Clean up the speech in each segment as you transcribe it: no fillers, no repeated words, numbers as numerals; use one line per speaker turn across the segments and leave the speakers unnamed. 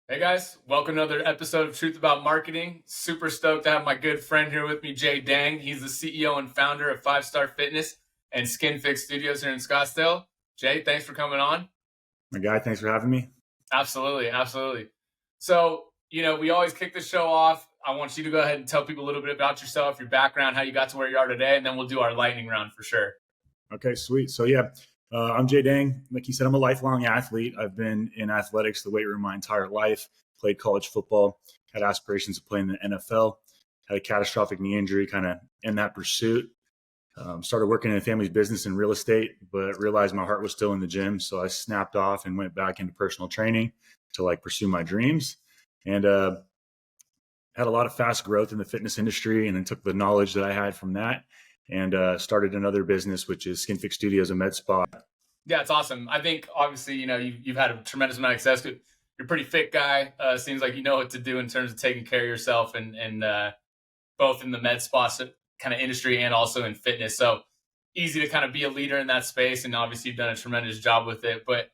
Hey guys, welcome to another episode of Truth About Marketing. Super stoked to have my good friend here with me, Jay Dang. He's the CEO and founder of 5 Star Fitness and SkinFix Studios here in Scottsdale. Jay, thanks for coming on.
My guy, thanks for having me.
Absolutely, absolutely. So, we always kick the show off. I want you to go ahead and tell people a little bit about yourself, your background, how you got to where you are today, and then we'll do our lightning round for sure.
Okay, sweet. So I'm Jay Dang. Like you said, I'm a lifelong athlete. I've been in athletics, the weight room, my entire life. Played college football, had aspirations of playing in the NFL, had a catastrophic knee injury kind of in that pursuit. Started working in a family's business in real estate, but realized my heart was still in the gym. So I snapped off and went back into personal training to pursue my dreams. And had a lot of fast growth in the fitness industry, and then took the knowledge that I had from that and started another business, which is SkinFix Studios, a med spa.
Yeah, it's awesome. I think obviously, you've had a tremendous amount of success. You're a pretty fit guy. Seems like you know what to do in terms of taking care of yourself and both in the med spa kind of industry and also in fitness. So easy to kind of be a leader in that space. And obviously you've done a tremendous job with it. But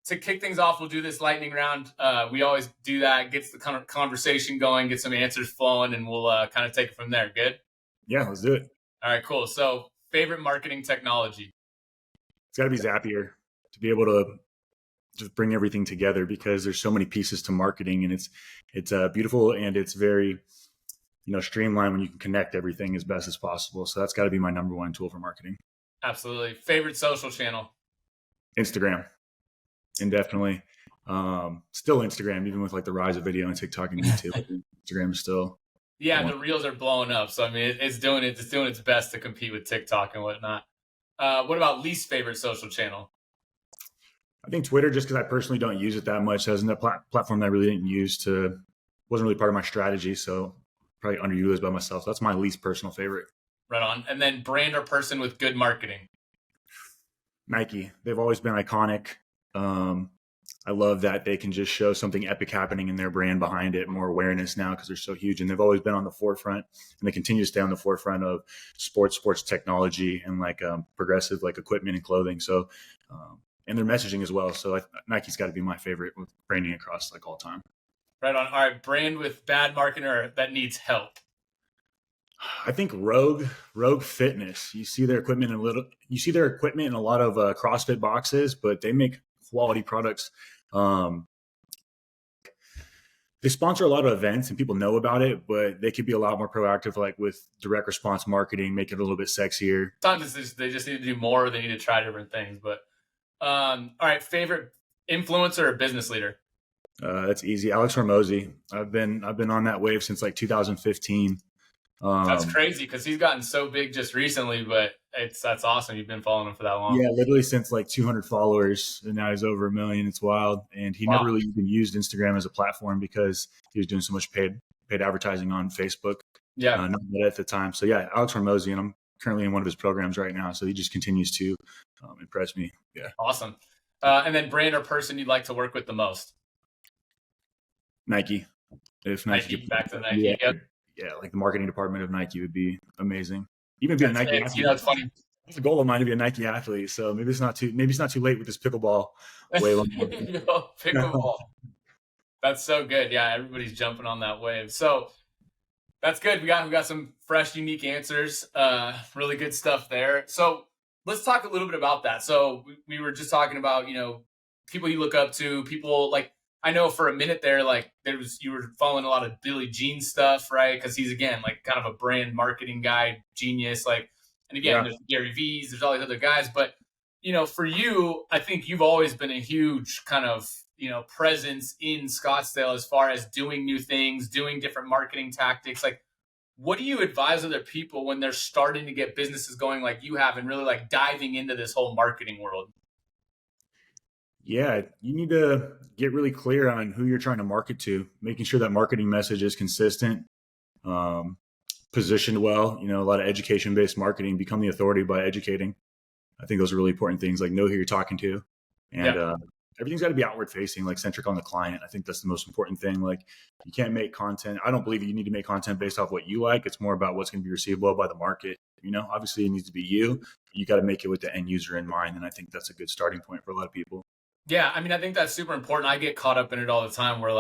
to kick things off, we'll do this lightning round. We always do that, gets the kind of conversation going, get some answers flowing, and we'll kind of take it from there. Good?
Yeah, let's do it.
All right, cool. So favorite marketing technology?
It's got to be Zapier to be able to just bring everything together, because there's so many pieces to marketing, and it's beautiful, and it's very streamlined when you can connect everything as best as possible. So that's got to be my number one tool for marketing.
Absolutely. Favorite social channel?
Instagram, indefinitely. Still Instagram, even with the rise of video and TikTok and YouTube. Instagram is still.
Yeah, the reels are blowing up. So I mean, it's doing its best to compete with TikTok and whatnot. What about least favorite social channel?
I think Twitter, just because I personally don't use it that much, as a platform that I really didn't wasn't really part of my strategy. So probably underutilized by myself. That's my least personal favorite.
Right on. And then brand or person with good marketing?
Nike. They've always been iconic. I love that they can just show something epic happening in their brand behind it, more awareness now because they're so huge, and they've always been on the forefront, and they continue to stay on the forefront of sports technology and progressive equipment and clothing. So, and their messaging as well. So Nike's got to be my favorite with branding across all time.
Right on. All right, brand with bad marketing or that needs help?
I think Rogue Fitness. You see their equipment in a lot of CrossFit boxes, but they make quality products. They sponsor a lot of events and people know about it, but they could be a lot more proactive, with direct response marketing, make it a little bit sexier.
Sometimes they just need to do more. They need to try different things. But all right, favorite influencer or business leader?
That's easy. Alex Hormozy. I've been on that wave since 2015.
That's crazy because he's gotten so big just recently, but that's awesome. You've been following him for that long.
Yeah, literally since 200 followers, and now he's over 1 million. It's wild. And he never really even used Instagram as a platform because he was doing so much paid advertising on Facebook.
Yeah,
not that at the time. So yeah, Alex Hormozy, and I'm currently in one of his programs right now. So he just continues to impress me. Yeah,
awesome. And then brand or person you'd like to work with the most?
Nike. If Nike
back to Nike.
Yeah, the marketing department of Nike would be amazing. Even be a Nike athlete.
It's funny.
It's a goal of mine to be a Nike athlete. So maybe it's not too late with this pickleball wave.
Pickleball. That's so good. Yeah, everybody's jumping on that wave. So that's good. We got some fresh, unique answers. Really good stuff there. So let's talk a little bit about that. So we were just talking about, people you look up to, people I know for a minute there, you were following a lot of Billy Jean stuff, right? Because he's, again, kind of a brand marketing guy, genius. And again, There's Gary V's, there's all these other guys. But, for you, I think you've always been a huge kind of, presence in Scottsdale as far as doing new things, doing different marketing tactics. What do you advise other people when they're starting to get businesses going like you have and really diving into this whole marketing world?
Yeah, you need to get really clear on who you're trying to market to, making sure that marketing message is consistent, positioned well, a lot of education-based marketing, become the authority by educating. I think those are really important things, know who you're talking to. And everything's got to be outward facing, centric on the client. I think that's the most important thing. You can't make content. I don't believe you need to make content based off what you like. It's more about what's going to be received well by the market. Obviously it needs to be you. You got to make it with the end user in mind. And I think that's a good starting point for a lot of people.
Yeah, I mean, I think that's super important. I get caught up in it all the time where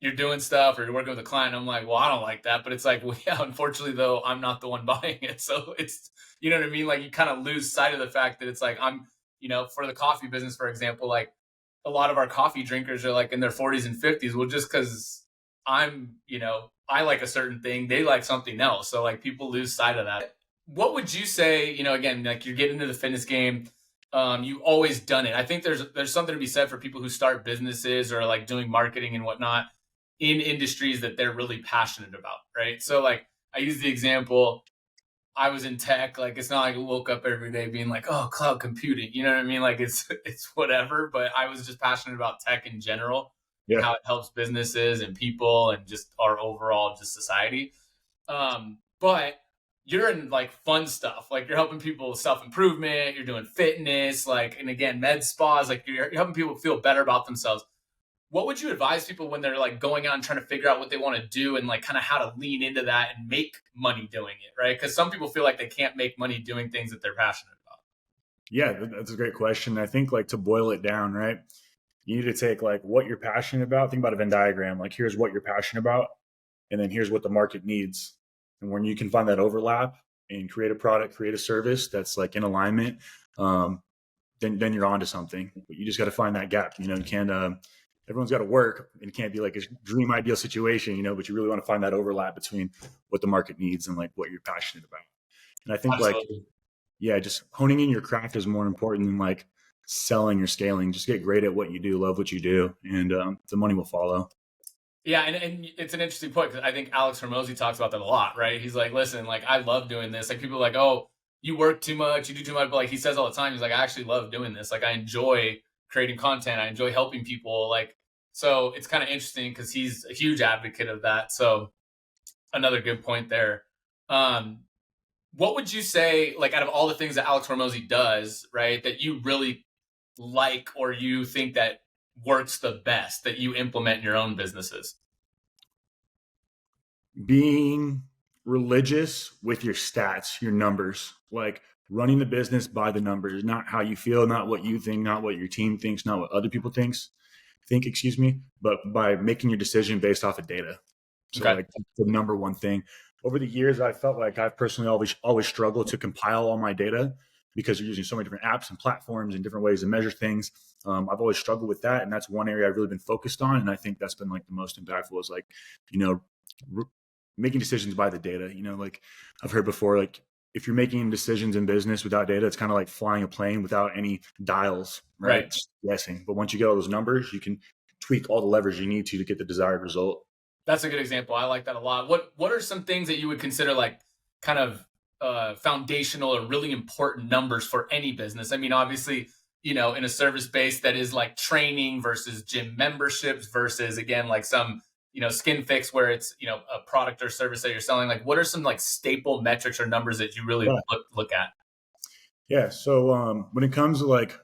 you're doing stuff or you're working with a client. And I'm like, well, I don't like that. But it's like, well, yeah, unfortunately though, I'm not the one buying it. So it's, you know what I mean? Like you kind of lose sight of the fact that it's like, for the coffee business, for example, like a lot of our coffee drinkers are like in their 40s and 50s. Well, just because I like a certain thing, they like something else. So like people lose sight of that. What would you say, again, like you're getting into the fitness game, you always done it. I think there's something to be said for people who start businesses or like doing marketing and whatnot in industries that they're really passionate about, right? So like I use the example, I was in tech, like it's not like I woke up every day being like, oh, cloud computing, you know what I mean? Like it's whatever, but I was just passionate about tech in general and
Yeah.
how it helps businesses and people and just our overall just society. But you're in like fun stuff, like you're helping people with self-improvement, you're doing fitness, like, and again, med spas, like you're helping people feel better about themselves. What would you advise people when they're like going out and trying to figure out what they want to do and like kind of how to lean into that and make money doing it, right? Because some people feel like they can't make money doing things that they're passionate about.
Yeah, that's a great question. I think like to boil it down, right? You need to take like what you're passionate about. Think about a Venn diagram. Like here's what you're passionate about, and then here's what the market needs. And when you can find that overlap and create a product, create a service that's like in alignment, then you're onto something. But you just got to find that gap. You can't. Everyone's got to work, and it can't be like a dream ideal situation. But you really want to find that overlap between what the market needs and like what you're passionate about. And I think like,
Absolutely.
yeah, just honing in your craft is more important than like selling or scaling. Just get great at what you do, love what you do, and the money will follow.
Yeah, and it's an interesting point because I think Alex Hormozy talks about that a lot, right? He's like, listen, like I love doing this. Like people are like, oh, you work too much, you do too much, but like he says all the time, he's like, I actually love doing this. Like I enjoy creating content, I enjoy helping people. Like so, it's kind of interesting because he's a huge advocate of that. So another good point there. Um, what would you say, like out of all the things that Alex Hormozy does, right, that you really like or you think that works the best that you implement in your own businesses?
Being religious with your stats, your numbers, like running the business by the numbers, not how you feel, not what you think, not what your team thinks, not what other people think, excuse me, but by making your decision based off of data. So
Okay.
like the number one thing. Over the years, I felt like I've personally always struggled to compile all my data because you're using so many different apps and platforms and different ways to measure things. I've always struggled with that, and that's one area I've really been focused on. And I think that's been like the most impactful is like, you know, r- making decisions by the data. Like I've heard before, like if you're making decisions in business without data, it's kind of like flying a plane without any dials, right?
Right.
Just guessing. But once you get all those numbers, you can tweak all the levers you need to get the desired result.
That's a good example. I like that a lot. What are some things that you would consider like kind of foundational or really important numbers for any business? I mean, obviously, in a service base that is like training versus gym memberships versus again like some SkinFix where it's a product or service that you're selling. Like, what are some like staple metrics or numbers that you really
Yeah.
look at?
Yeah. So when it comes to like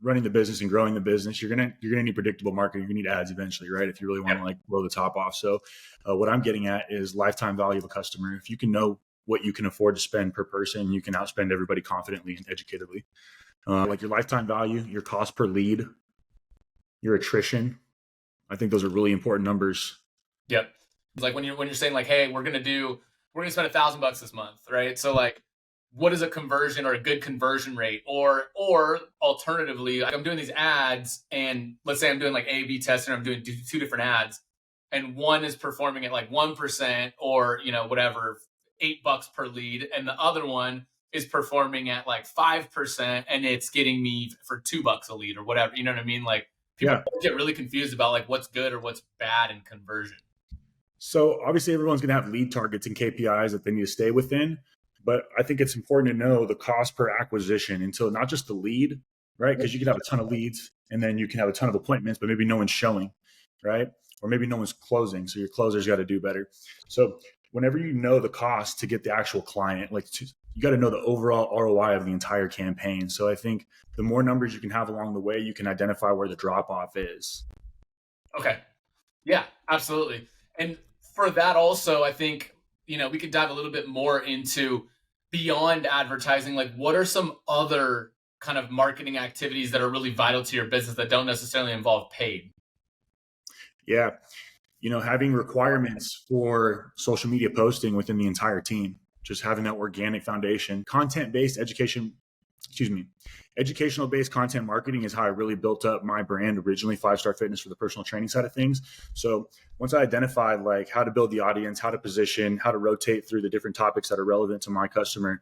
running the business and growing the business, you're gonna need predictable marketing. You're gonna need ads eventually, right? If you really want
Yep.
to like blow the top off. So what I'm getting at is lifetime value of a customer. If you can know what you can afford to spend per person, you can outspend everybody confidently and educatedly. Like your lifetime value, your cost per lead, your attrition. I think those are really important numbers.
Yep. It's like when you're saying like, hey, we're gonna spend $1,000 this month, right? So like, what is a conversion or a good conversion rate? Or alternatively, like I'm doing these ads, and let's say I'm doing like A/B testing, I'm doing two different ads, and one is performing at like 1% or whatever, $8 per lead, and the other one is performing at like 5% and it's getting me for $2 a lead or whatever. You know what I mean? Like people
Yeah.
get really confused about like what's good or what's bad in conversion.
So obviously everyone's going to have lead targets and KPIs that they need to stay within, but I think it's important to know the cost per acquisition until not just the lead, right? Because you can have a ton of leads and then you can have a ton of appointments, but maybe no one's showing, right? Or maybe no one's closing. So your closers got to do better. So whenever you know the cost to get the actual client, you got to know the overall ROI of the entire campaign. So I think the more numbers you can have along the way, you can identify where the drop off is.
Okay. Yeah, absolutely. And for that also, I think, we could dive a little bit more into beyond advertising. Like what are some other kind of marketing activities that are really vital to your business that don't necessarily involve paid?
Yeah. having requirements for social media posting within the entire team, just having that organic foundation, content-based education, educational-based content marketing is how I really built up my brand originally, 5-Star Fitness, for the personal training side of things. So once I identified like how to build the audience, how to position, how to rotate through the different topics that are relevant to my customer,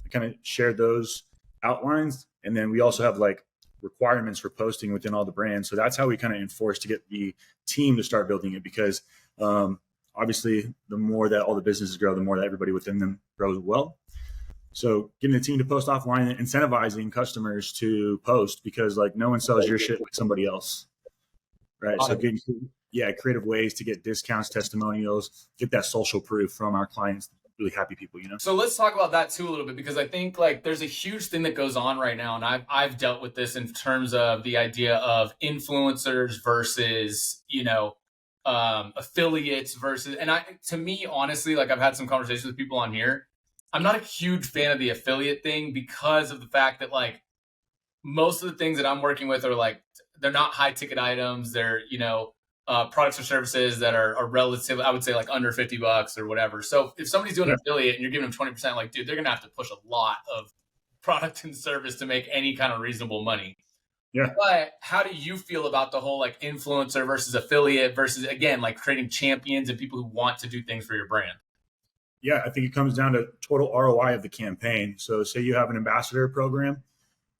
I kind of shared those outlines. And then we also have like requirements for posting within all the brands. So that's how we kind of enforce to get the team to start building it, because obviously the more that all the businesses grow, the more that everybody within them grows well. So getting the team to post offline and incentivizing customers to post, because like no one sells your shit like somebody else, right? So getting creative ways to get discounts, testimonials, get that social proof from our clients, really happy people,
So let's talk about that too a little bit, because I think like there's a huge thing that goes on right now, and I've dealt with this in terms of the idea of influencers versus affiliates versus, and to me honestly, like I've had some conversations with people on here. I'm not a huge fan of the affiliate thing because of the fact that like most of the things that I'm working with are like, they're not high ticket items. They're, products or services that are relatively, I would say like under $50 or whatever. So if somebody's doing an affiliate and you're giving them 20%, like, dude, they're going to have to push a lot of product and service to make any kind of reasonable money.
Yeah.
But how do you feel about the whole like influencer versus affiliate versus, again, like creating champions and people who want to do things for your brand?
Yeah, I think it comes down to total ROI of the campaign. So say you have an ambassador program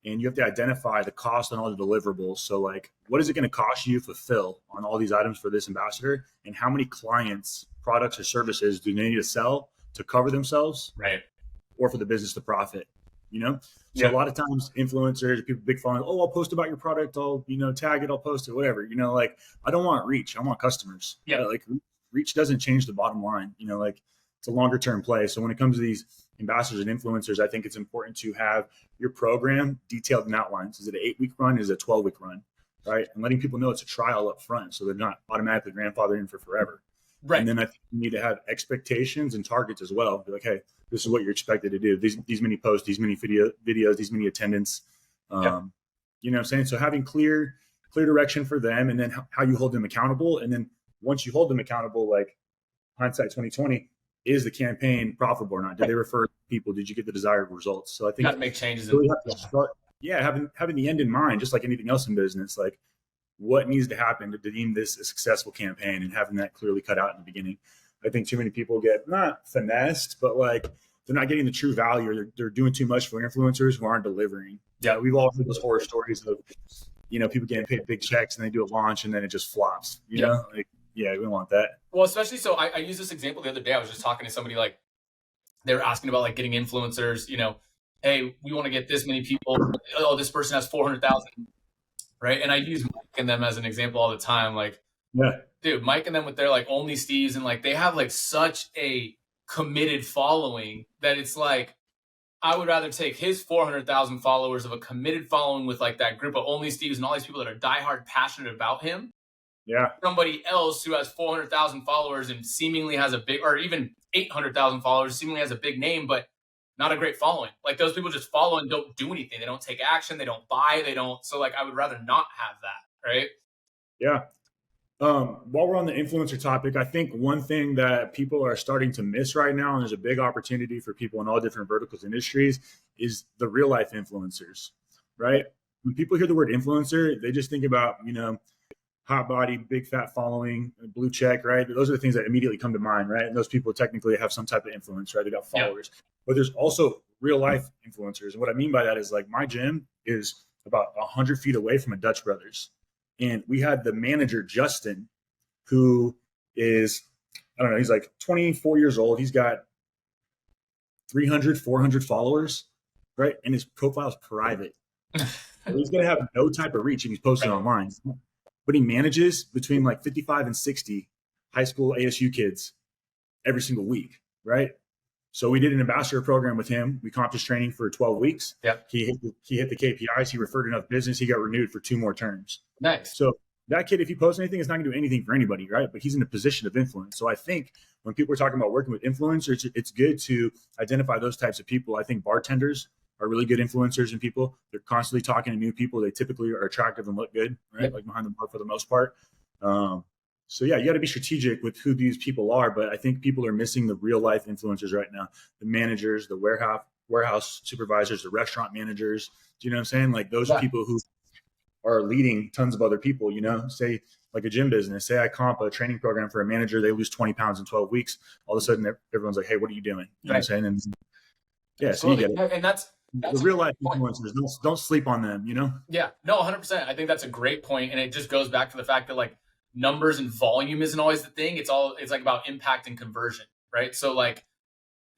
and you have to identify the cost on all the deliverables. So like, what is it going to cost you to fulfill on all these items for this ambassador? And how many clients, products, or services do they need to sell to cover themselves?
Right.
Or for the business to profit, So a lot of times influencers, people, big following, oh, I'll post about your product. I'll, tag it, I'll post it, whatever, like I don't want reach. I want customers.
Yeah.
Like reach doesn't change the bottom line, like it's a longer term play. So when it comes to these ambassadors and influencers, I think it's important to have your program detailed in outlines. Is it an 8-week run? Is it a 12-week run? Right. And letting people know it's a trial up front, so they're not automatically grandfathered in for forever.
Right.
And then I think you need to have expectations and targets as well. Be like, hey, this is what you're expected to do. These many posts, these many videos, these many attendance. You know what I'm saying? So having clear direction for them, and then how you hold them accountable. And then once you hold them accountable, like hindsight 2020, is the campaign profitable or not? Did they refer people? Did you get the desired results? So I think
you got to make changes.
Really have to start, having the end in mind, just like anything else in business. Like what needs to happen to deem this a successful campaign, and having that clearly cut out in the beginning. I think too many people get not finessed, but like they're not getting the true value, or they're doing too much for influencers who aren't delivering. Yeah, we've all heard those horror stories of people getting paid big checks and they do a launch and then it just flops. You know, like we don't want that.
Well, especially so I used this example the other day. I was just talking to somebody, like they were asking about like getting influencers. Hey, we want to get this many people. Oh, this person has 400,000. Right. And I use Mike and them as an example all the time. Like, dude, Mike and them with their like Only Steves, and like they have like such a committed following that it's like, I would rather take his 400,000 followers of a committed following with like that group of Only Steves and all these people that are diehard passionate about him.
Yeah.
Somebody else who has 400,000 followers and seemingly has a big, or even 800,000 followers, seemingly has a big name, but not a great following. Like those people just follow and don't do anything. They don't take action. They don't buy. They don't. So like, I would rather not have that. Right.
Yeah. While we're on the influencer topic, I think one thing that people are starting to miss right now, and there's a big opportunity for people in all different verticals, industries, is the real life influencers, right? When people hear the word influencer, they just think about, hot body, big fat following, blue check, right? Those are the things that immediately come to mind, right? And those people technically have some type of influence, right? They got followers. But there's also real life influencers. And what I mean by that is like my gym is about 100 feet away from a Dutch Brothers. And we had the manager, Justin, who is, I don't know, he's like 24 years old. He's got 300, 400 followers, right? And his profile is private. He's going to have no type of reach, and he's posting online. But he manages between like 55 and 60 high school ASU kids every single week, right? So we did an ambassador program with him. We comped his training for 12 weeks.
Yep.
He hit the KPIs. He referred enough business. He got renewed for 2 more terms.
Nice.
So that kid, if he posts anything, it's not going to do anything for anybody, right? But he's in a position of influence. So I think when people are talking about working with influencers, it's good to identify those types of people. I think bartenders are really good influencers and people. They're constantly talking to new people. They typically are attractive and look good, right? Like behind the bar for the most part. So yeah, you got to be strategic with who these people are. But I think people are missing the real life influencers right now: the managers, the warehouse supervisors, the restaurant managers. Do you know what I'm saying? Like those
Yeah.
people who are leading tons of other people. Say like a gym business. Say I comp a training program for a manager, they lose 20 pounds in 12 weeks. All of a sudden, everyone's like, "Hey, what are you doing?" You know what I'm saying? And yeah, so you
Absolutely.
get it.
And that's
The
a
real
great
life
point.
influencers, don't sleep on them.
Yeah, no, 100%. I think that's a great point, and it just goes back to the fact that like numbers and volume isn't always the thing. It's like about impact and conversion, right? So like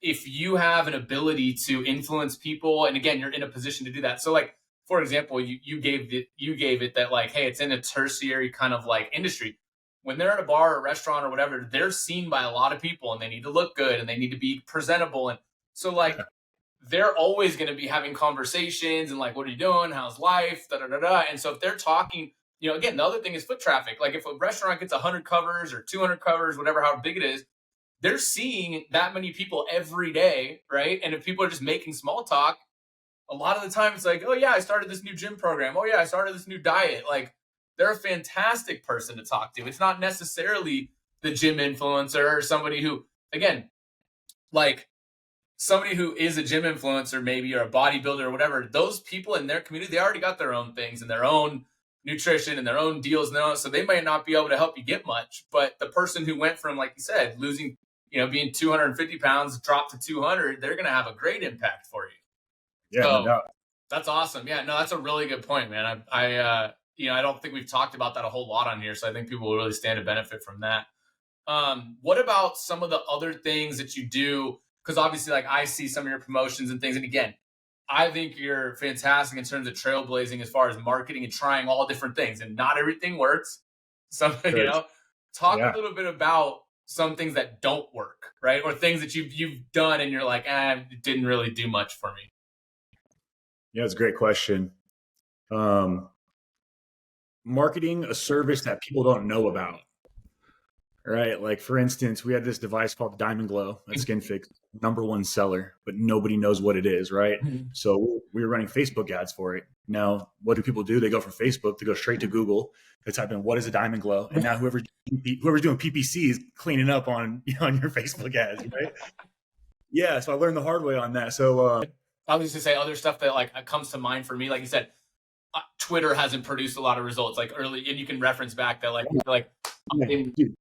if you have an ability to influence people, and again, you're in a position to do that. So like for example, you gave it that like, hey, it's in a tertiary kind of like industry. When they're at a bar or a restaurant or whatever, they're seen by a lot of people, and they need to look good, and they need to be presentable, and so like they're always going to be having conversations and like, what are you doing? How's life? Da, da, da, da. And so if they're talking, again, the other thing is foot traffic. Like if a restaurant gets 100 covers or 200 covers, whatever, how big it is, they're seeing that many people every day, right? And if people are just making small talk, a lot of the time it's like, oh yeah, I started this new gym program. Oh yeah, I started this new diet. Like they're a fantastic person to talk to. It's not necessarily the gym influencer or somebody who, again, like somebody who is a gym influencer maybe or a bodybuilder or whatever, those people in their community, they already got their own things and their own nutrition and their own deals now, so they might not be able to help you get much. But the person who went from, like you said, losing, being 250 pounds, dropped to 200, they're going to have a great impact for you.
Yeah, no
So
doubt.
that's awesome. Yeah, no, that's a really good point, man. I don't think we've talked about that a whole lot on here, so I think people will really stand to benefit from that. What about some of the other things that you do? Because obviously, like I see some of your promotions and things, and again, I think you're fantastic in terms of trailblazing as far as marketing and trying all different things, and not everything works. Some, talk a
Yeah.
little bit about some things that don't work, right? Or things that you've done and you're like, it didn't really do much for me.
Yeah, it's a great question. Marketing a service that people don't know about, right? Like for instance, we had this device called Diamond Glow at SkinFix, #1 seller, but nobody knows what it is, right? So we were running Facebook ads for it. Now, what do people do? They go from Facebook to go straight to Google to type in what is a Diamond Glow, and now whoever's doing PPC is cleaning up on on your Facebook ads, right? Yeah, so I learned the hard way on that. So
I was just to say other stuff that like comes to mind for me, like you said, Twitter hasn't produced a lot of results like early, and you can reference back that
dude,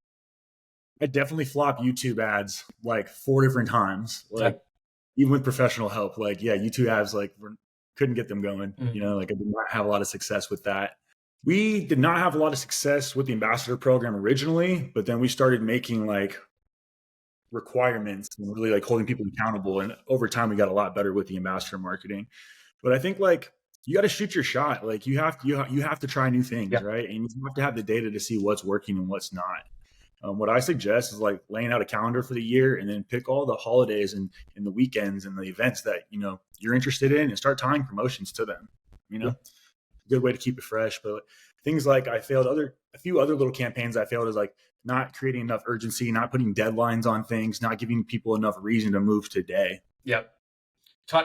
I definitely flop YouTube ads like 4 different times, like even with professional help. Like YouTube ads like couldn't get them going. Like I did not have a lot of success with that. We did not have a lot of success with the ambassador program originally, but then we started making like requirements and really like holding people accountable, and over time we got a lot better with the ambassador marketing. But I think like you got to shoot your shot. Like you have to try new things, right? And you have to have the data to see what's working and what's not. What I suggest is like laying out a calendar for the year, and then pick all the holidays and the weekends and the events that you're interested in, and start tying promotions to them. Good way to keep it fresh. But things like a few other little campaigns I failed is like not creating enough urgency, not putting deadlines on things, not giving people enough reason to move today.
Yep.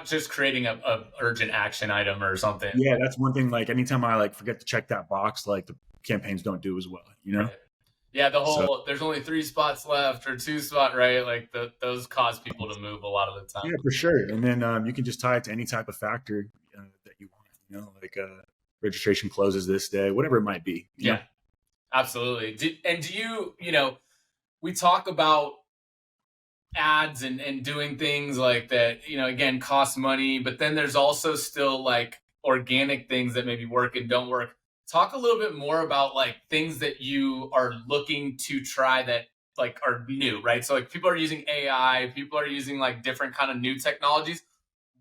Just creating a urgent action item or something.
Yeah, that's one thing. Like anytime I like forget to check that box, like the campaigns don't do as well.
Right. Yeah, there's only 3 spots left or 2 spots, right? Like those cause people to move a lot of the time.
Yeah, for sure. And then you can just tie it to any type of factor that you want. Like registration closes this day, whatever it might be.
Yeah, absolutely. Do you, we talk about ads and doing things like that, again, cost money, but then there's also still like organic things that maybe work and don't work. Talk a little bit more about like things that you are looking to try that like are new, right? So like people are using AI, people are using like different kind of new technologies.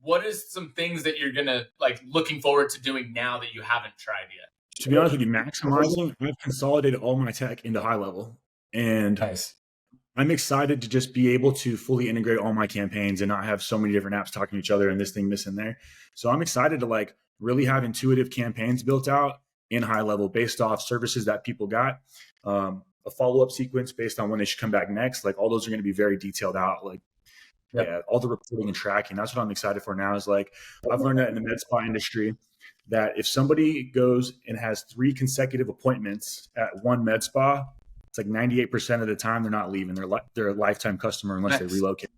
What is some things that you're gonna like looking forward to doing now that you haven't tried yet?
To be honest with you, maximizing, I've consolidated all my tech into high level, and
Nice.
I'm excited to just be able to fully integrate all my campaigns and not have so many different apps talking to each other and this and there. So I'm excited to like really have intuitive campaigns built out in high level based off services that people got, a follow-up sequence based on when they should come back next. Like all those are going to be very detailed out. Like, all the reporting and tracking. That's what I'm excited for now is like, I've learned that in the med spa industry that if somebody goes and has 3 consecutive appointments at one med spa, it's like 98% of the time they're not leaving. They're a lifetime customer unless they relocate.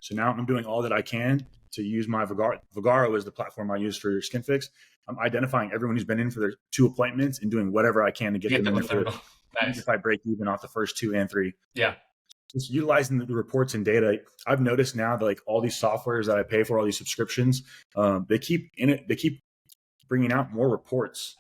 So now I'm doing all that I can to use my Vagaro is the platform I use for SkinFix. I'm identifying everyone who's been in for their 2 appointments and doing whatever I can to get them in for
nice.
If I break even off the first 2 and 3.
Yeah.
Just utilizing the reports and data. I've noticed now that like all these softwares that I pay for, all these subscriptions, they keep bringing out more reports.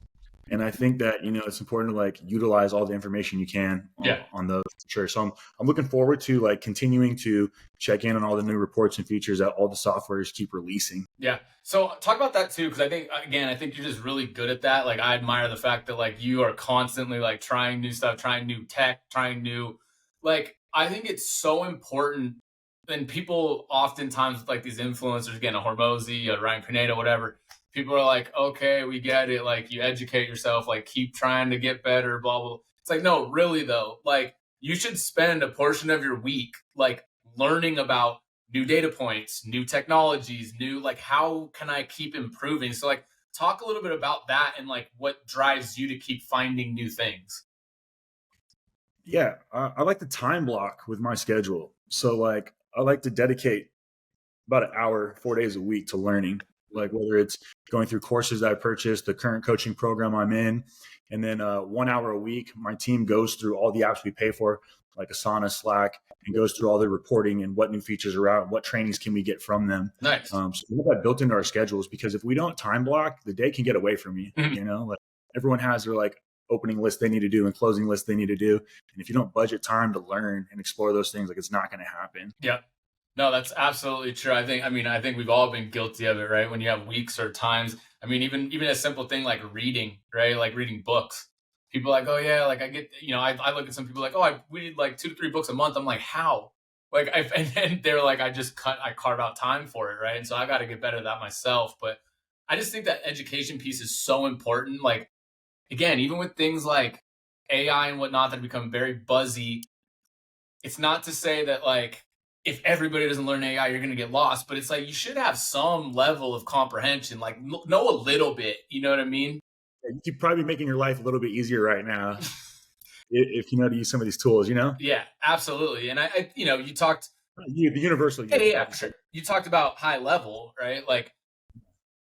And I think that, it's important to like utilize all the information you can on those. Sure. So I'm looking forward to like continuing to check in on all the new reports and features that all the softwares keep releasing.
Yeah. So talk about that too, because I think you're just really good at that. Like I admire the fact that like you are constantly like trying new stuff, trying new tech, trying new, like I think it's so important. And people oftentimes like these influencers, again, a Hormozy, a Ryan Pineda, whatever. People are like, okay, we get it. Like you educate yourself, like keep trying to get better, blah, blah. It's like, no, really though. Like you should spend a portion of your week, like learning about new data points, new technologies, new, like, how can I keep improving? So like talk a little bit about that and like what drives you to keep finding new things.
Yeah. I like to time block with my schedule. So like, I like to dedicate about an hour, 4 days a week to learning, like whether it's going through courses that I purchased, the current coaching program I'm in, and then 1 hour a week, my team goes through all the apps we pay for, like Asana, Slack, and goes through all the reporting and what new features are out, what trainings can we get from them.
Nice.
So we have that built into our schedules, because if we don't time block, the day can get away from you. Like everyone has their like opening list they need to do and closing list they need to do. And if you don't budget time to learn and explore those things, like it's not going to happen.
Yeah. No, that's absolutely true. I think we've all been guilty of it, right? When you have weeks or times, even a simple thing like reading, right? Like reading books. People are like, oh yeah, like I get, I look at some people like, oh, I read like 2 to 3 books a month. I'm like, how? Like, and then they're like, I carve out time for it, right? And so I got to get better at that myself. But I just think that education piece is so important. Like, again, even with things like AI and whatnot that become very buzzy, it's not to say that like, if everybody doesn't learn AI, you're going to get lost. But it's like you should have some level of comprehension, like know a little bit. You know what I mean?
You'd probably be making your life a little bit easier right now if you know to use some of these tools.
Yeah, absolutely. And I you talked
the universal.
Yeah, sure. You talked about high level, right? Like,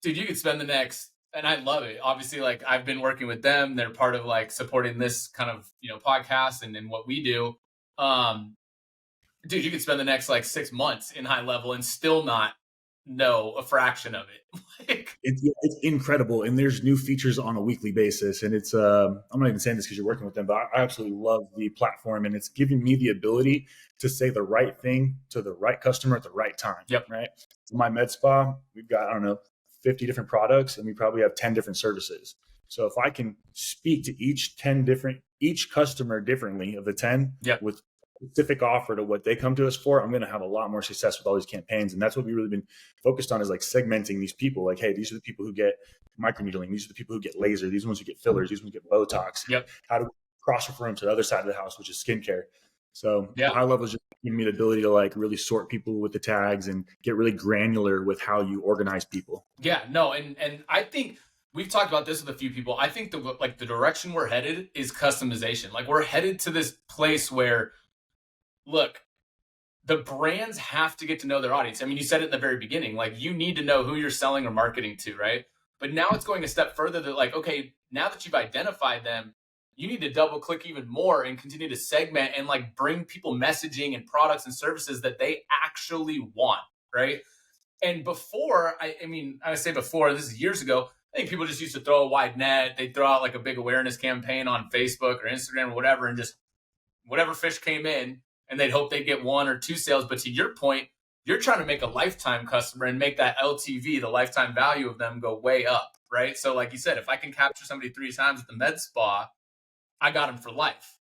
dude, you could spend the next, and I love it. Obviously, like I've been working with them. They're part of like supporting this kind of podcast and what we do. Dude, you could spend the next like 6 months in high level and still not know a fraction of it.
It's incredible. And there's new features on a weekly basis. And it's, I'm not even saying this because you're working with them, but I absolutely love the platform, and it's giving me the ability to say the right thing to the right customer at the right time.
Yep.
Right. For my med spa, we've got, 50 different products, and we probably have 10 different services. So if I can speak to each customer differently of the 10 with specific offer to what they come to us for, I'm going to have a lot more success with all these campaigns. And that's what we've really been focused on, is like segmenting these people. Like, hey, these are the people who get microneedling. These are the people who get laser. These are the ones who get fillers. These ones who get Botox.
Yep.
How do we cross refer them to the other side of the house, which is skincare? So high level is just giving me the ability to like really sort people with the tags and get really granular with how you organize people.
Yeah, no. And I think we've talked about this with a few people. I think the direction we're headed is customization. Like we're headed to this place where, look, the brands have to get to know their audience. I mean, you said it in the very beginning, like you need to know who you're selling or marketing to, right? But now it's going a step further. That like, okay, now that you've identified them, you need to double click even more and continue to segment and like bring people messaging and products and services that they actually want, right? And before, I say before, this is years ago, I think people just used to throw a wide net. They'd throw out like a big awareness campaign on Facebook or Instagram or whatever, and just whatever fish came in, and they'd hope they'd get 1 or 2 sales. But to your point, you're trying to make a lifetime customer and make that LTV, the lifetime value of them, go way up, right? So like you said, if I can capture somebody 3 times at the med spa, I got them for life.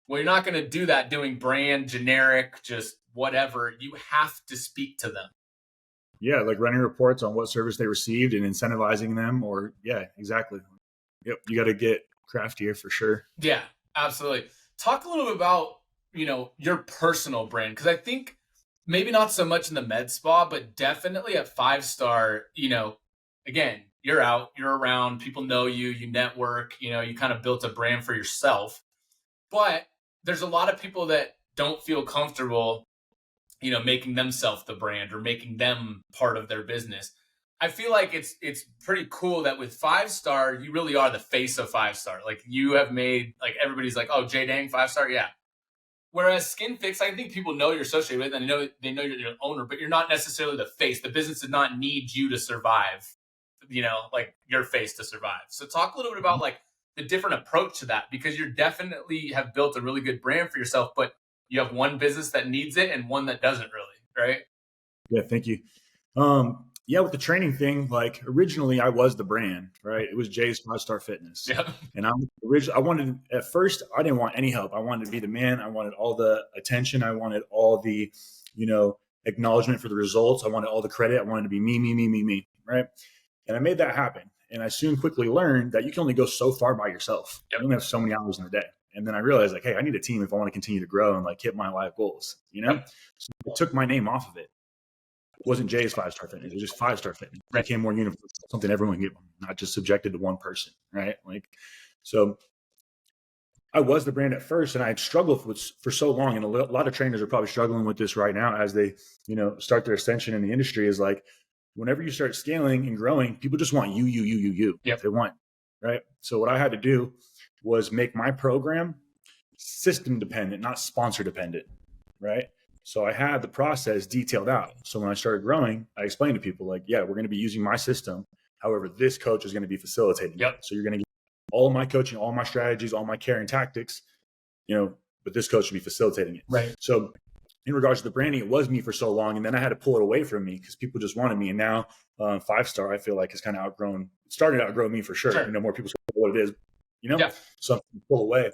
Well, you're not going to do that doing brand, generic, just whatever. You have to speak to them.
Yeah, like running reports on what service they received and incentivizing them, or exactly. Yep, you got to get craftier for sure.
Yeah, absolutely. Talk a little bit about, your personal brand, because I think maybe not so much in the med spa, but definitely at 5-star, again, you're out, you're around, people know you, you network, you kind of built a brand for yourself. But there's a lot of people that don't feel comfortable, making themselves the brand or making them part of their business. I feel like it's pretty cool that with 5-star, you really are the face of 5-star. Like you have made, like, everybody's like, oh, Jay Dang 5-star, yeah. Whereas SkinFix, I think people know you're associated with, and they know you're the owner, but you're not necessarily the face. The business does not need you to survive, like your face to survive. So talk a little bit about like the different approach to that, because you definitely have built a really good brand for yourself, but you have one business that needs it and one that doesn't really, right?
Yeah, thank you. Yeah, with the training thing, like originally I was the brand, right? It was Jay's 5-star Fitness.
Yeah.
And I wanted, at first, I didn't want any help. I wanted to be the man. I wanted all the attention. I wanted all the, acknowledgement for the results. I wanted all the credit. I wanted to be me, right? And I made that happen. And I soon quickly learned that you can only go so far by yourself.
Yep.
You only have so many hours in a day. And then I realized, like, hey, I need a team if I want to continue to grow and like hit my life goals,
Yep.
So I took my name off of it. It wasn't Jay's 5-star Fitness. It was just 5-star Fitness. It became more universal, something everyone can get, not just subjected to one person, right? Like, so I was the brand at first, and I had struggled for so long. And a lot of trainers are probably struggling with this right now as they, start their ascension in the industry. Is like, whenever you start scaling and growing, people just want you.
Yep.
They want, right? So what I had to do was make my program system dependent, not sponsor dependent, right? So I had the process detailed out. So when I started growing, I explained to people like, yeah, we're going to be using my system. However, this coach is going to be facilitating.
Yep.
So you're going to get all of my coaching, all my strategies, all my care and tactics, but this coach will be facilitating it.
Right.
So in regards to the branding, it was me for so long. And then I had to pull it away from me because people just wanted me. And now 5-star, I feel like has kind of started to outgrow me for sure. More people know what it is,
Yeah.
So I pull away.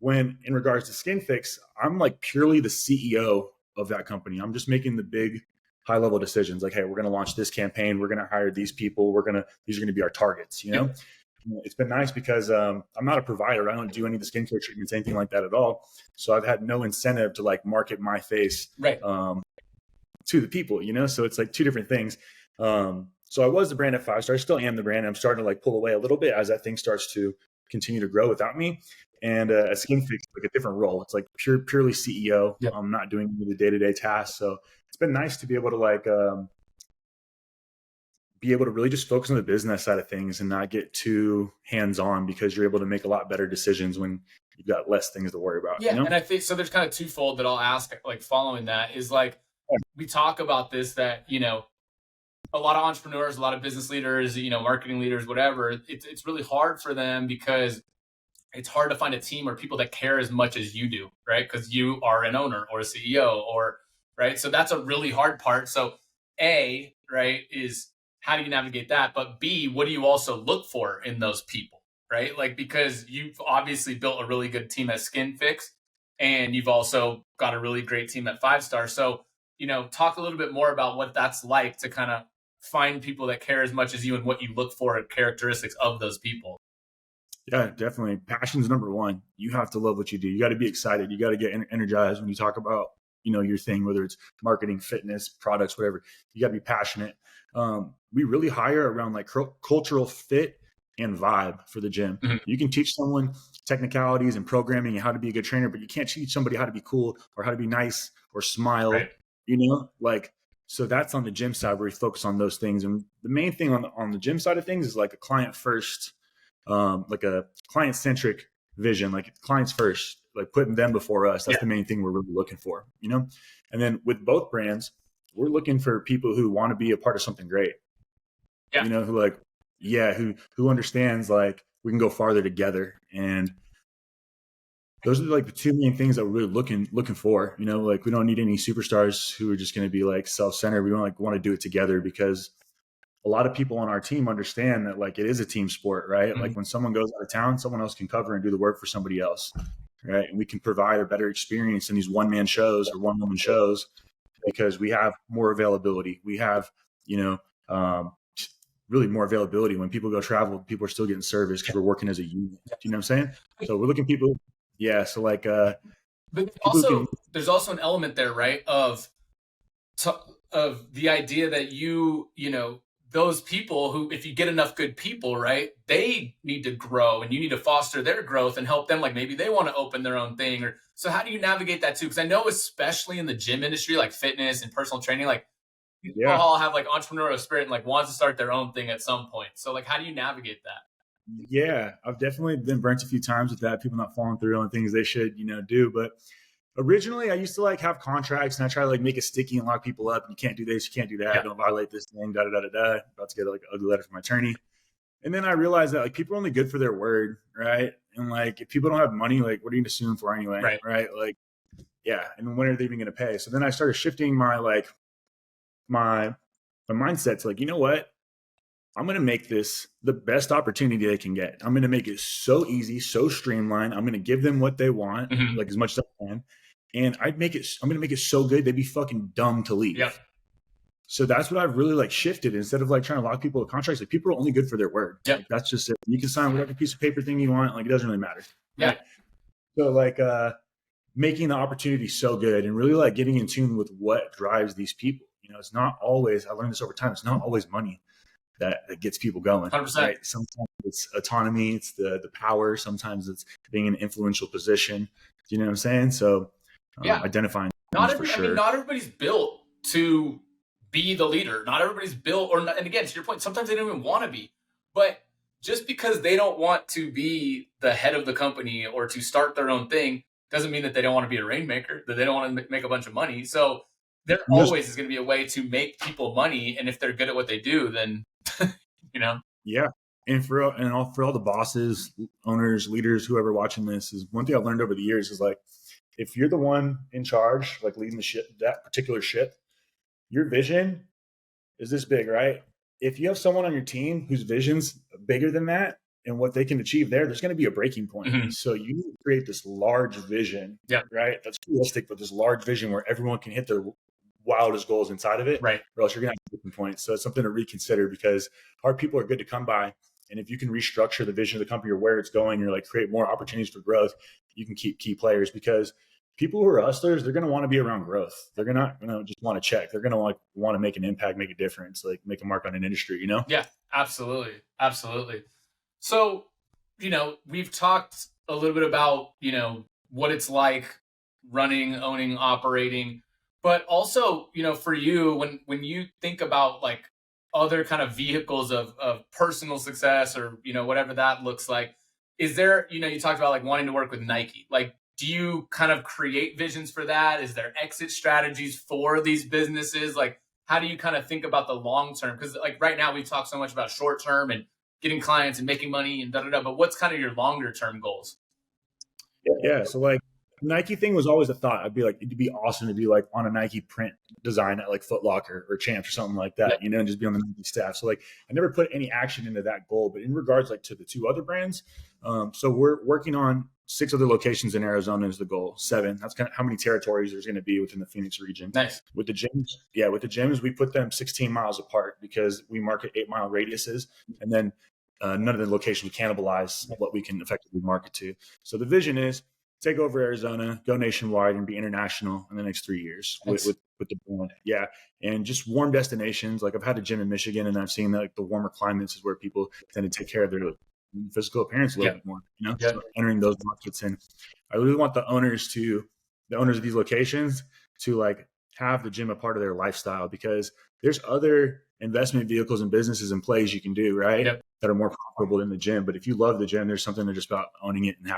When in regards to SkinFix, I'm like purely the CEO of that company. I'm just making the big high level decisions. Like, hey, we're going to launch this campaign. We're going to hire these people. These are going to be our targets,
Yeah.
It's been nice because I'm not a provider. I don't do any of the skincare treatments, anything like that at all. So I've had no incentive to like market my face
right.
To the people, so it's like two different things. So I was the brand at 5-star. I still am the brand. I'm starting to like pull away a little bit as that thing starts to continue to grow without me. And at SkinFix, like a different role. It's like purely CEO.
Yep.
I'm not doing any of the day-to-day tasks. So it's been nice to be able to like be able to really just focus on the business side of things and not get too hands-on, because you're able to make a lot better decisions when you've got less things to worry about.
Yeah, and I think so. There's kind of twofold that I'll ask, like following that is like, we talk about this, that a lot of entrepreneurs, a lot of business leaders, marketing leaders, whatever. It's really hard for them because it's hard to find a team or people that care as much as you do, right? Because you are an owner or a CEO, or right. So that's a really hard part. So A, right, is how do you navigate that? But B, what do you also look for in those people, right? Like, because you've obviously built a really good team at SkinFix, and you've also got a really great team at 5-star. So, talk a little bit more about what that's like to kind of find people that care as much as you and what you look for at characteristics of those people.
Yeah, definitely. Passion's number one. You have to love what you do. You got to be excited. You got to get energized when you talk about, your thing, whether it's marketing, fitness, products, whatever. You got to be passionate. We really hire around like cultural fit and vibe for the gym.
Mm-hmm.
You can teach someone technicalities and programming and how to be a good trainer, but you can't teach somebody how to be cool or how to be nice or smile,
right.
So that's on the gym side where we focus on those things. And the main thing on the gym side of things is like a client first, like a client centric vision, like clients first, like putting them before us. That's the main thing we're really looking for, And then with both brands, we're looking for people who want to be a part of something great.
Yeah.
Who understands like we can go farther together. And those are like the two main things that we're really looking for. Like we don't need any superstars who are just going to be like self-centered. We don't like want to do it together, because a lot of people on our team understand that like it is a team sport, right? Mm-hmm. Like when someone goes out of town, someone else can cover and do the work for somebody else, right? And we can provide a better experience in these one-man shows or one-woman shows because we have more availability. We have, really more availability. When people go travel, people are still getting service because we're working as a unit. Do you know what I'm saying? So we're looking people. Yeah. So like,
but also there's also an element there, right? Of the idea that those people who, if you get enough good people, right, they need to grow and you need to foster their growth and help them. Like maybe they want to open their own thing. Or so how do you navigate that too? Because I know, especially in the gym industry, like fitness and personal training, like people
Yeah.
all have like entrepreneurial spirit and like wants to start their own thing at some point. So like, how do you navigate that?
Yeah, I've definitely been burnt a few times with that. People not following through on things they should, do. But originally, I used to like have contracts and I try to like make it sticky and lock people up. And you can't do this, you can't do that.
Yeah.
Don't violate this thing. Da da da da da. About to get like an ugly letter from my attorney. And then I realized that like people are only good for their word, right? And like if people don't have money, like what are you gonna sue them for anyway, right? Like, yeah. And when are they even gonna pay? So then I started shifting my mindset to like, you know what? I'm going to make this the best opportunity they can get. I'm going to make it so easy, so streamlined. I'm going to give them what they want, like as much as I can. And I'm going to make it so good, they'd be fucking dumb to leave.
Yep.
So that's what I've really like shifted. Instead of like trying to lock people with contracts, like people are only good for their word.
Yep.
Like, that's just it. You can sign whatever piece of paper thing you want. Like it doesn't really matter.
Yeah.
Right? So like making the opportunity so good and really like getting in tune with what drives these people. It's not always, I learned this over time, it's not always money that gets people going.
100%.
Right? Sometimes it's autonomy, it's the power. Sometimes it's being in an influential position. Do you know what I'm saying? So identifying for sure.
I mean, not everybody's built to be the leader. Not everybody's built, and again, to your point, sometimes they don't even want to be. But just because they don't want to be the head of the company or to start their own thing doesn't mean that they don't want to be a rainmaker, that they don't want to make a bunch of money. So there always is going to be a way to make people money. And if they're good at what they do, then,
Yeah. And for all the bosses, owners, leaders, whoever watching this, is one thing I've learned over the years is like, if you're the one in charge, like leading the ship, that particular ship, your vision is this big, right? If you have someone on your team whose vision's bigger than that and what they can achieve there's going to be a breaking point. So you need to create this large vision, right? That's realistic, but this large vision where everyone can hit their wildest goals inside of it,
right?
Or else you're going to have a breaking point. So it's something to reconsider because hard people are good to come by. And if you can restructure the vision of the company or where it's going, you're like create more opportunities for growth, you can keep key players because people who are hustlers, they're going to want to be around growth. They're not going to just want to check. They're going to want to make an impact, make a difference, like make a mark on an industry, Yeah,
absolutely. Absolutely. So, we've talked a little bit about, what it's like running, owning, operating, but also, for you, when you think about like other kind of vehicles of personal success or, whatever that looks like, is there, you talked about like wanting to work with Nike, like, do you kind of create visions for that? Is there exit strategies for these businesses? Like, how do you kind of think about the long term? Because like right now we've talked so much about short term and getting clients and making money and but what's kind of your longer term goals?
Yeah. So like Nike thing was always a thought. I'd be like, it'd be awesome to be like on a Nike print design at like Foot Locker or Champs or something like that, and just be on the Nike staff. So like I never put any action into that goal, but in regards like to the two other brands, so we're working on 6 other locations in Arizona is the goal. 7. That's kind of how many territories there's going to be within the Phoenix region.
Nice.
With the gyms, we put them 16 miles apart because we market 8-mile radiuses, and then none of the locations cannibalize what we can effectively market to. So the vision is take over Arizona, go nationwide, and be international in the next 3 years with the brand. Yeah. And just warm destinations. Like I've had a gym in Michigan and I've seen that like the warmer climates is where people tend to take care of their physical appearance a little bit more, So entering those markets. And I really want the owners of these locations to like have the gym a part of their lifestyle because there's other investment vehicles and businesses and plays you can do, right? That are more profitable than the gym. But if you love the gym, there's something that's just about owning it and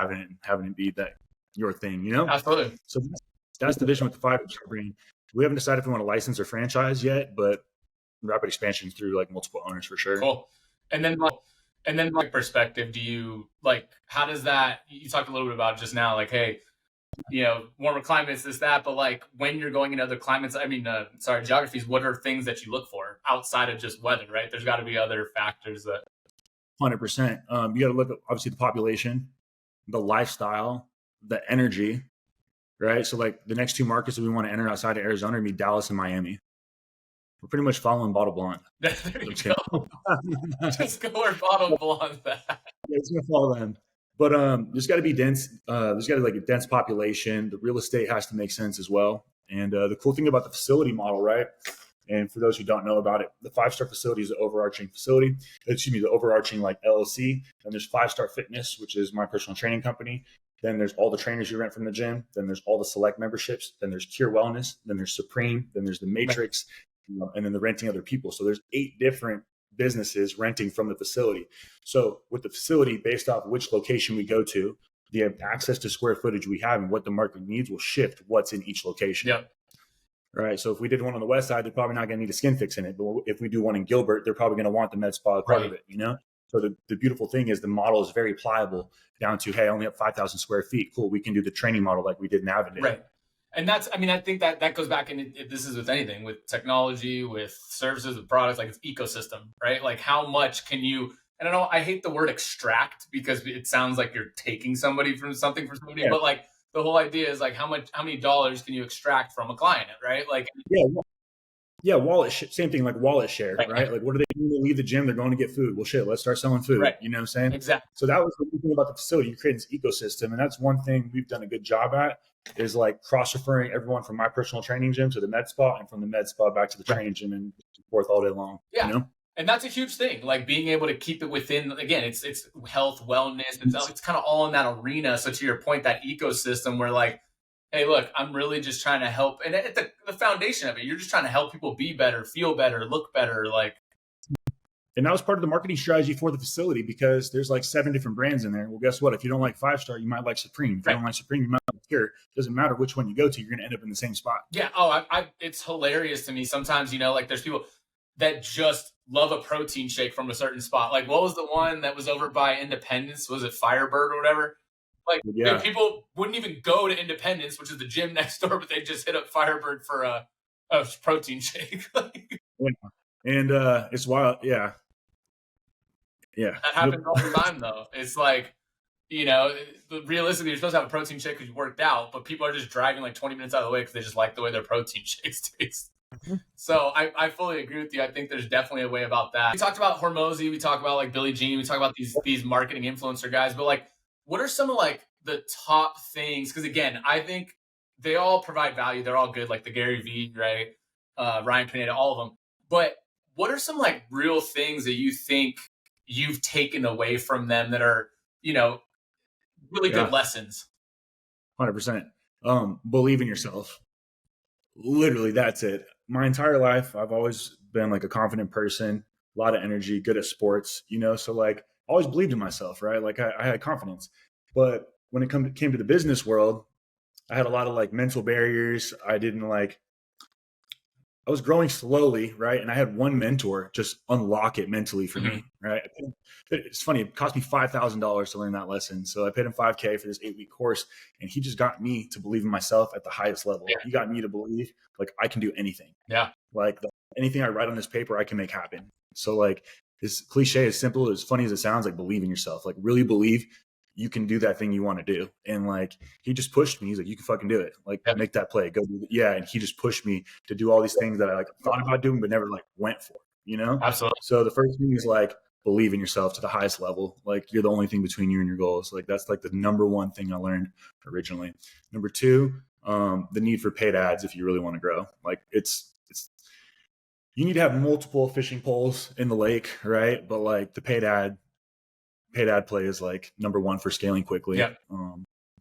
having it be that your thing,
Absolutely.
So that's the vision with the 5 brand. We haven't decided if we want to license or franchise yet, but rapid expansion through like multiple owners for sure.
Cool. And then like perspective, do you like, how does that, you talked a little bit about it just now, like, hey, warmer climates, this, that, but like when you're going into other climates, geographies, what are things that you look for outside of just weather, right? There's got to be other factors that.
100%. You got to look at obviously the population, the lifestyle, the energy, right? So like the next 2 markets that we want to enter outside of Arizona are be Dallas and Miami. We're pretty much following Bottle Blonde.
There you go. Just go where Bottle Blonde's at.
Yeah, it's gonna follow them. But there's got to be dense. There's got to be like a dense population. The real estate has to make sense as well. And the cool thing about the facility model, right? And for those who don't know about it, the 5-star facility is the overarching facility. Excuse me, the overarching like LLC. And there's 5-star Fitness, which is my personal training company. Then there's all the trainers you rent from the gym. Then there's all the select memberships. Then there's Cure Wellness. Then there's Supreme. Then there's the Matrix, and then the renting other people. So there's 8 different businesses renting from the facility. So with the facility, based off which location we go to, the access to square footage we have and what the market needs will shift what's in each location.
Yep.
Right. So if we did one on the west side, they're probably not going to need a SkinFix in it. But if we do one in Gilbert, they're probably going to want the med spa part of it, you know? So the beautiful thing is the model is very pliable down to, hey, I only have 5,000 square feet. Cool. We can do the training model like we did in Avondale.
Right. And that's, I mean, I think that goes back, and this is with anything, with technology, with services, with products, like it's ecosystem, right? Like how much can you, and I know I hate the word extract because it sounds like you're taking somebody from something for somebody, but like the whole idea is like how many dollars can you extract from a client, right? Like,
wallet same thing, like wallet share, right? Like what are they doing to leave the gym? They're going to get food. Well, shit, let's start selling food.
Right.
You know what I'm saying?
Exactly.
So that was the thing about the facility. You create this ecosystem, and that's one thing we've done a good job at, is like cross-referring everyone from my personal training gym to the med spa, and from the med spa back to the training gym, and forth all day long.
Yeah.
You know?
And that's a huge thing, like being able to keep it within, again, it's health, wellness, it's kind of all in that arena. So to your point, that ecosystem where like, hey, look, I'm really just trying to help. And at the foundation of it, you're just trying to help people be better, feel better, look better. Like,
and that was part of the marketing strategy for the facility, because there's like 7 different brands in there. Well, guess what? If you don't like 5-star, you might like Supreme. If you don't like Supreme, you might like Cure. It doesn't matter which one you go to, you're going to end up in the same spot.
Yeah. Oh, it's hilarious to me. Sometimes, you know, like there's people that just love a protein shake from a certain spot. Like what was the one that was over by Independence? Was it Firebird or whatever? Like people wouldn't even go to Independence, which is the gym next door, but they just hit up Firebird for a protein shake.
And it's wild. Yeah.
That happens all the time, though. It's like, you know, realistically, you're supposed to have a protein shake because you worked out, but people are just driving like 20 minutes out of the way because they just like the way their protein shakes taste. So I fully agree with you. I think there's definitely a way about that. We talked about Hormozy. We talked about like Billie Jean. We talk about these marketing influencer guys. But like, what are some of like the top things? Because again, I think they all provide value. They're all good. Like the Gary Vee, right? Ryan Pineda, all of them. But what are some like real things that you think you've taken away from them that are, you know, really good lessons?
100%. Believe in yourself. Literally, that's it. My entire life, I've always been like a confident person, a lot of energy, good at sports, you know? So like, I always believed in myself, right? Like I had confidence. But when it came to the business world, I had a lot of like mental barriers. I was growing slowly, right? And I had one mentor just unlock it mentally for me, right? It's funny. It cost me $5,000 to learn that lesson. So I paid him $5,000 for this 8-week course, and he just got me to believe in myself at the highest level. Yeah. He got me to believe like I can do anything.
Yeah.
Like anything I write on this paper, I can make happen. So like this cliche, as simple, as funny as it sounds, like believe in yourself, like really believe you can do that thing you want to do. And like, he just pushed me. He's like, you can fucking do it. Like make that play, go do it. Yeah. And he just pushed me to do all these things that I like thought about doing, but never like went for, you know?
Absolutely.
So the first thing is like, believe in yourself to the highest level. Like you're the only thing between you and your goals. Like that's like the number one thing I learned originally. Number 2, the need for paid ads. If you really want to grow, like it's, you need to have multiple fishing poles in the lake, right? But like the paid ad play is like number 1 for scaling quickly.
Yeah.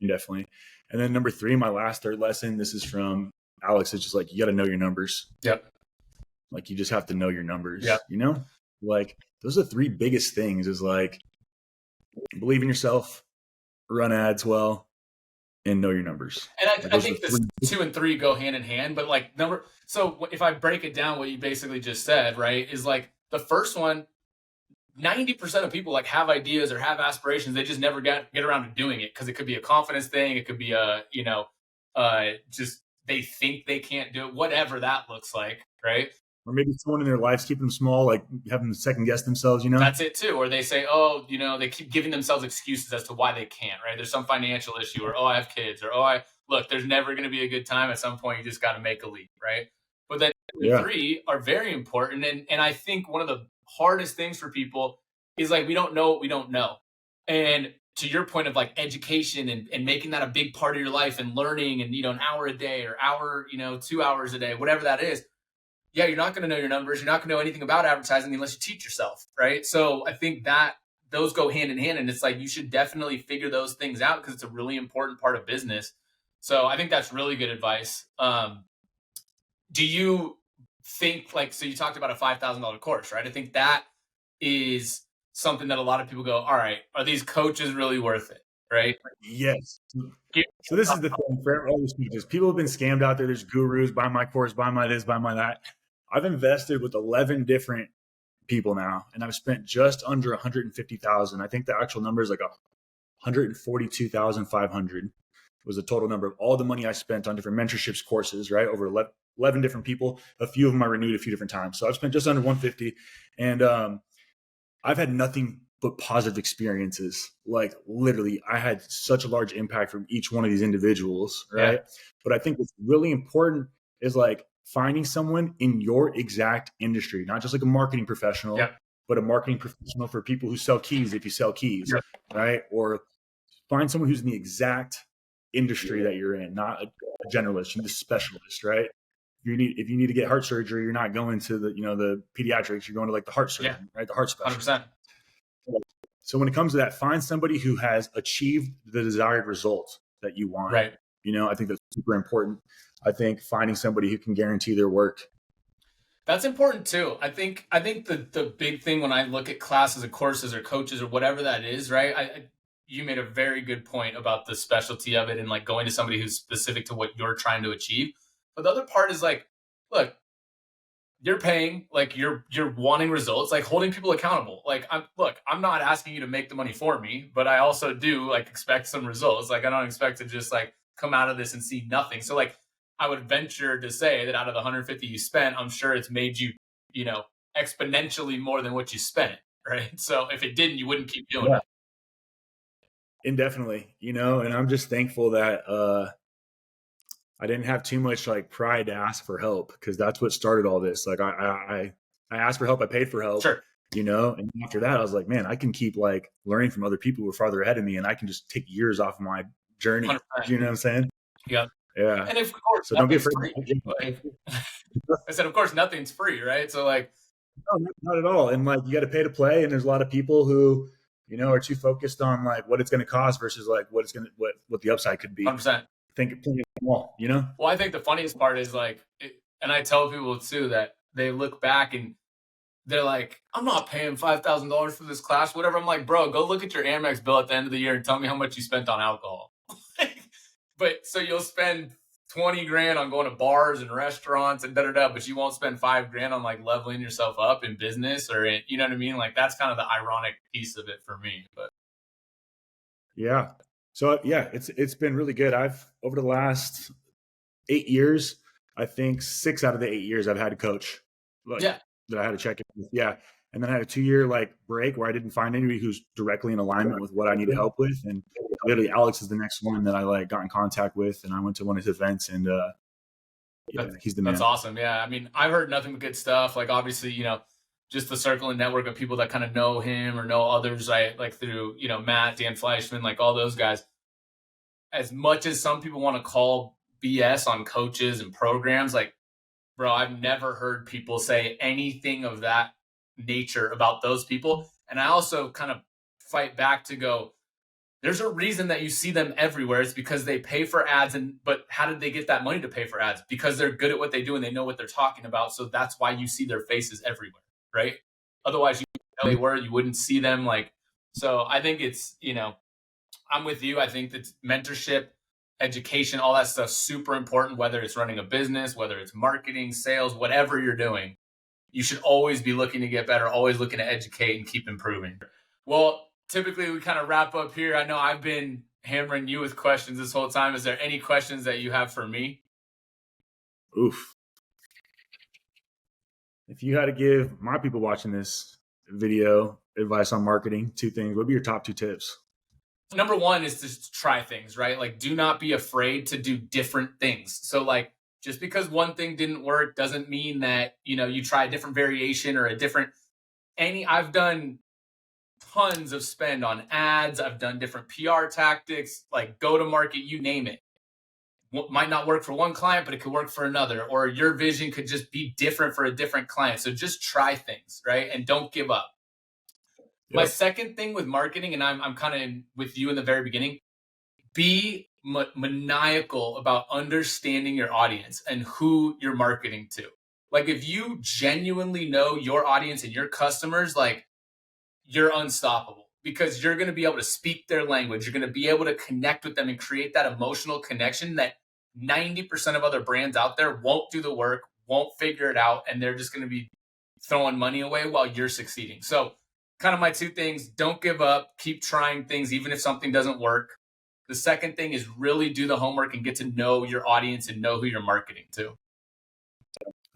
Definitely. And then number 3, my third lesson, this is from Alex. It's just like, you got to know your numbers.
Yep.
Like you just have to know your numbers,
yep.
You know, like those are the 3 biggest things is like believe in yourself, run ads well, and know your numbers.
And I think this 2 and 3 go hand in hand, but like so if I break it down, what you basically just said, right, is like the first one, 90% of people like have ideas or have aspirations. They just never get around to doing it because it could be a confidence thing. It could be a, you know, just they think they can't do it, whatever that looks like, right?
Or maybe someone in their lives keep them small, like have them second guess themselves, you know?
That's it too. Or they say, oh, you know, they keep giving themselves excuses as to why they can't, right? There's some financial issue, or, oh, I have kids, or, oh, look, there's never going to be a good time. At some point, you just got to make a leap, right? But then the 3 are very important. And I think one of the hardest things for people is like, we don't know what we don't know. And to your point of like education and making that a big part of your life and learning and, you know, an hour a day or hour, you know, 2 hours a day, whatever that is, yeah, you're not going to know your numbers. You're not going to know anything about advertising unless you teach yourself, right? So I think that those go hand in hand, and it's like you should definitely figure those things out because it's a really important part of business. So I think that's really good advice. Do you think, like, so you talked about a $5,000 course, right? I think that is something that a lot of people go, all right, are these coaches really worth it, right?
Yes. So this is the thing for all these coaches. People have been scammed out there. There's gurus, buy my course, buy my this, buy my that. I've invested with 11 different people now, and I've spent just under 150,000. I think the actual number is like 142,500 was the total number of all the money I spent on different mentorships courses, right? Over 11 different people. A few of them I renewed a few different times. So I've spent just under 150, and I've had nothing but positive experiences. Like literally, I had such a large impact from each one of these individuals, right? Yeah. But I think what's really important is like finding someone in your exact industry, not just like a marketing professional, yeah, but a marketing professional for people who sell keys if you sell keys, yeah, right? Or find someone who's in the exact industry that you're in, not a generalist, you're the specialist, right? If you need to get heart surgery, you're not going to the pediatrics, you're going to like the heart surgeon, yeah, right? The heart specialist. 100%. So when it comes to that, find somebody who has achieved the desired result that you want. Right. I think that's super important. I think finding somebody who can guarantee their work.
That's important too. I think the big thing when I look at classes or courses or coaches or whatever that is, right? You made a very good point about the specialty of it and like going to somebody who's specific to what you're trying to achieve. But the other part is like, look, you're paying, like you're wanting results, like holding people accountable. Like I'm not asking you to make the money for me, but I also do like expect some results. Like I don't expect to just like come out of this and see nothing. So like I would venture to say that out of the 150 you spent, I'm sure it's made you, exponentially more than what you spent. Right. So if it didn't, you wouldn't keep doing it.
Indefinitely, and I'm just thankful that, I didn't have too much like pride to ask for help because that's what started all this. Like I asked for help. I paid for help,
sure,
and after that I was like, man, I can keep like learning from other people who are farther ahead of me and I can just take years off of my journey. 100%. You know what I'm saying?
Yeah.
Yeah.
And of course,
so don't be afraid.
Like, I said, of course, nothing's free, right? So like,
no, not at all. And like, you got to pay to play. And there's a lot of people who, are too focused on like what it's going to cost versus like what the upside could be.
100%.
Think small, Well,
I think the funniest part is like, and I tell people too that they look back and they're like, I'm not paying $5,000 for this class, whatever. I'm like, bro, go look at your Amex bill at the end of the year and tell me how much you spent on alcohol. But so you'll spend 20 grand on going to bars and restaurants and but you won't spend $5,000 on like leveling yourself up in business or you know what I mean? Like that's kind of the ironic piece of it for me. But
yeah. So yeah, it's been really good. I've over the last 8 years, I think 6 out of the 8 years I've had a coach. That I had to check in with. Yeah. And then I had a 2-year like break where I didn't find anybody who's directly in alignment with what I needed help with. And literally Alex is the next one that I like got in contact with. And I went to one of his events and he's the man.
That's awesome. Yeah. I mean, I've heard nothing but good stuff. Like obviously, just the circle and network of people that kind of know him or know others, right? Like through, Matt, Dan Fleischman, like all those guys. As much as some people want to call BS on coaches and programs, like, bro, I've never heard people say anything of that nature about those people. And I also kind of fight back to go, there's a reason that you see them everywhere. It's because they pay for ads. But how did they get that money to pay for ads? Because they're good at what they do and they know what they're talking about. So that's why you see their faces everywhere, right? Otherwise, you wouldn't see them. Like, so I think it's, I'm with you. I think that mentorship, education, all that stuff, super important, whether it's running a business, whether it's marketing, sales, whatever you're doing. You should always be looking to get better, always looking to educate and keep improving. Well, typically we kind of wrap up here. I know I've been hammering you with questions this whole time. Is there any questions that you have for me?
Oof. If you had to give my people watching this video advice on marketing, 2 things, what would be your top 2 tips?
Number 1 is to try things, right? Like do not be afraid to do different things. So like just because one thing didn't work doesn't mean that, you try a different variation or I've done tons of spend on ads. I've done different PR tactics, like go to market, you name it. might not work for one client, but it could work for another, or your vision could just be different for a different client. So just try things, right? And don't give up. My second thing with marketing, and I'm kind of with you in the very beginning, be maniacal about understanding your audience and who you're marketing to. Like if you genuinely know your audience and your customers, like you're unstoppable because you're going to be able to speak their language. You're going to be able to connect with them and create that emotional connection that 90% of other brands out there won't do the work, won't figure it out, and they're just going to be throwing money away while you're succeeding. So kind of my two things: don't give up, keep trying things even if something doesn't work. The second thing is really do the homework and get to know your audience and know who you're marketing to.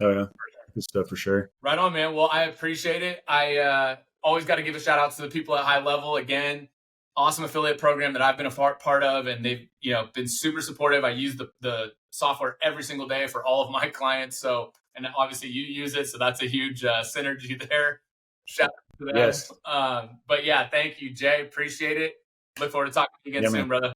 Oh yeah, good stuff for sure.
Right on, man. Well, I appreciate it. I always got to give a shout out to the people at High Level. Again, awesome affiliate program that I've been a part of, and they've been super supportive. I use the software every single day for all of my clients. So, and obviously you use it, so that's a huge synergy there. Shout out to them.
Yes.
But yeah, thank you, Jay. Appreciate it. Look forward to talking to you again soon, brother.